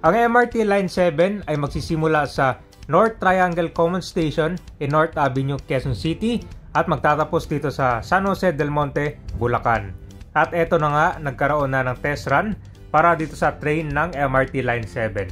Ang MRT Line 7 ay magsisimula sa North Triangle Common Station in North Avenue, Quezon City at magtatapos dito sa San Jose del Monte, Bulacan. At eto na nga, nagkaroon na ng test run para dito sa train ng MRT Line 7.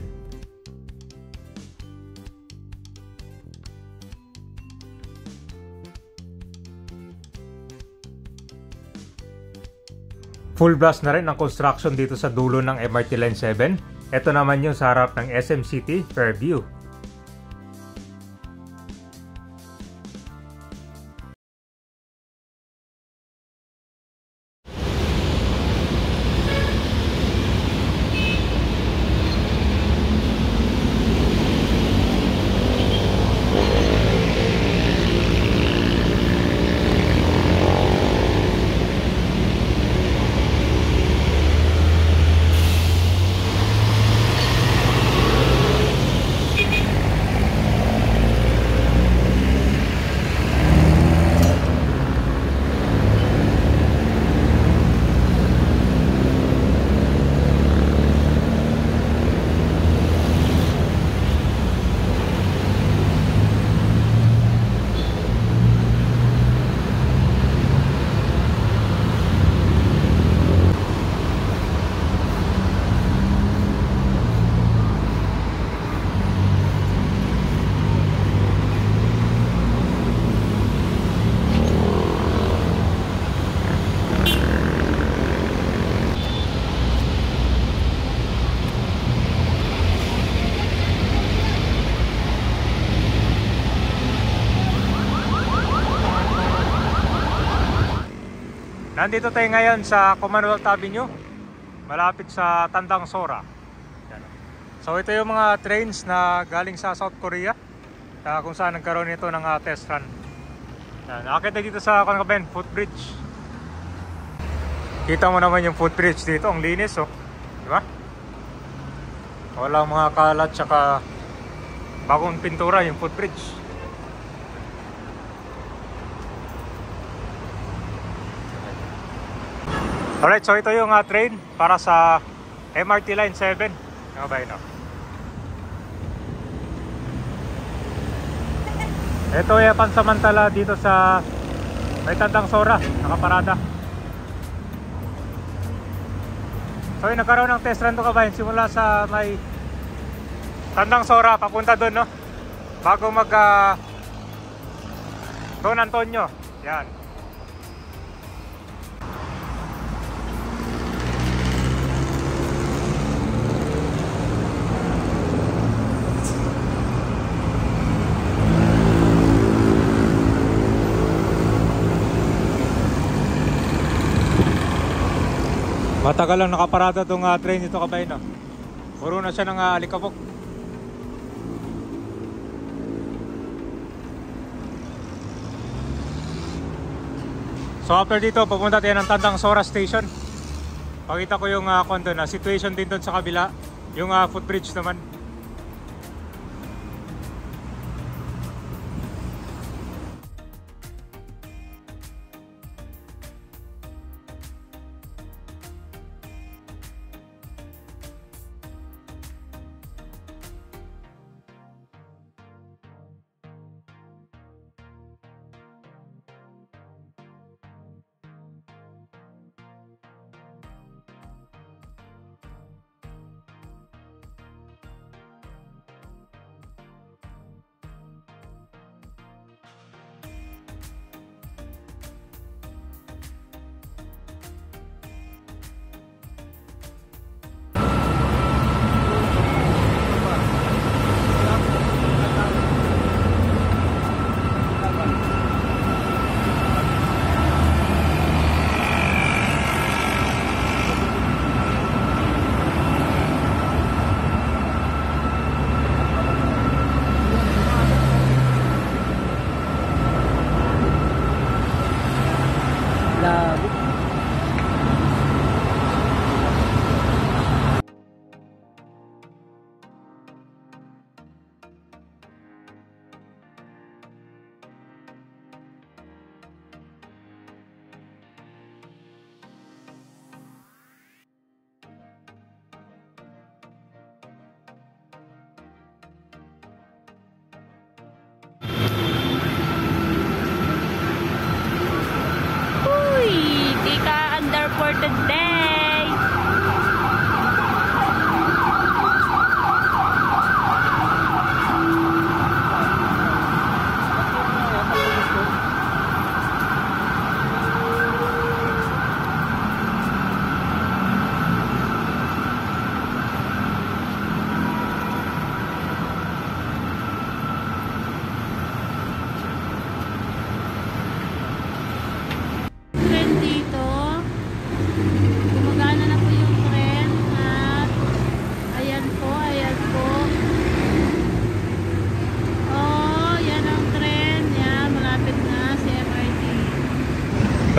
Full blast na rin ang construction dito sa dulo ng MRT Line 7. Ito naman yung sa harap ng SM City, Fairview. Nandito tayo ngayon sa Commonwealth Avenue, malapit sa Tandang Sora. So ito yung mga trains na galing sa South Korea, kung saan nagkaroon nito ng test run. Nakakita dito sa footbridge. Kita mo naman yung footbridge dito, ang linis, oh. Diba? Walang mga kalat, tsaka bagong pintura yung footbridge. Alright, so ito yung train para sa MRT Line 7. Ano ba yun? Ito ay pansamantala dito sa may Tandang Sora, nakaparada. So yung nagkaroon ng test run to kabayan, simula sa may Tandang Sora, papunta doon, no? Bago mag Don Antonio. Yan. Matagal lang nakaparada itong train dito kabayan, no? Puro na siya ng alikabok. So after dito, pupunta tayo ng Tandang Sora Station. Pakita ko yung situation din doon sa kabila. Yung footbridge naman.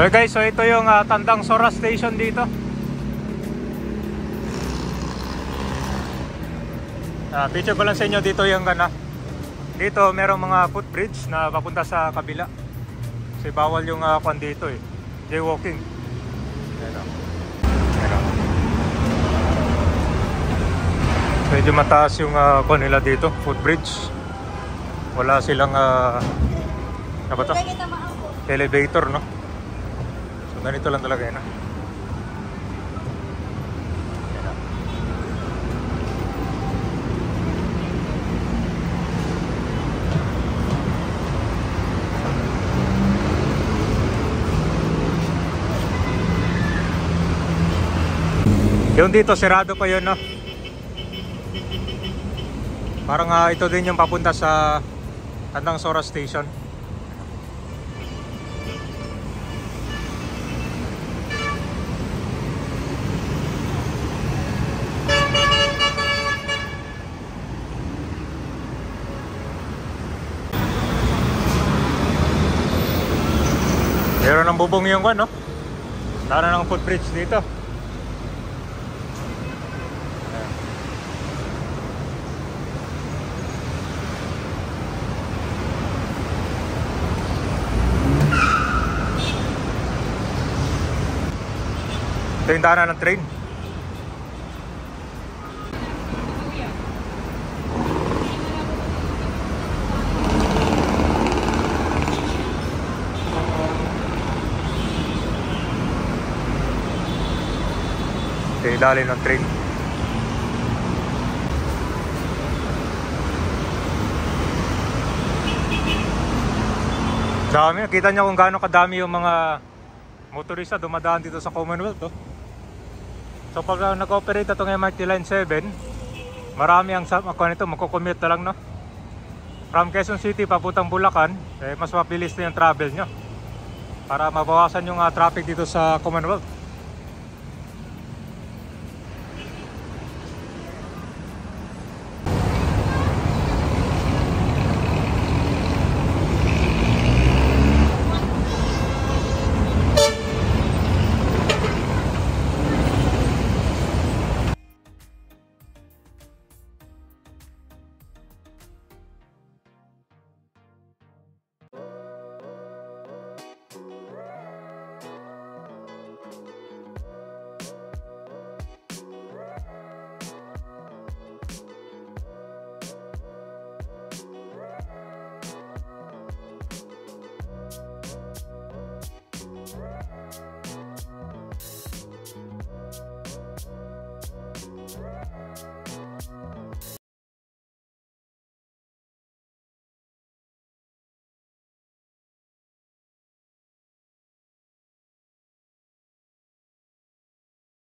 So guys, so ito yung Tandang Sora Station dito. Picture ko lang sa inyo dito yung dito merong mga footbridge na papunta sa kabila. Kasi bawal yung kwan dito jaywalking. Medyo mataas yung kwan nila dito, footbridge. Wala silang ano ba to? Elevator, no? So ganito lang talaga yun. Yung dito sirado pa yun, no? Parang ito din yung papunta sa Tandang Sora Station. Meron ng bubong yung no? Daanan ng footbridge dito. Ito yung daanan ng train. Ito yung ilalim ng train. Dami, kita nyo kung gaano kadami yung mga motorista dumadaan dito sa Commonwealth. So pag nag-operate itong MRT Line 7, marami ang nito, magko-commute na lang, no? From Quezon City papuntang Bulacan, mas mabilis na yung travel nyo para mabawasan yung traffic dito sa Commonwealth.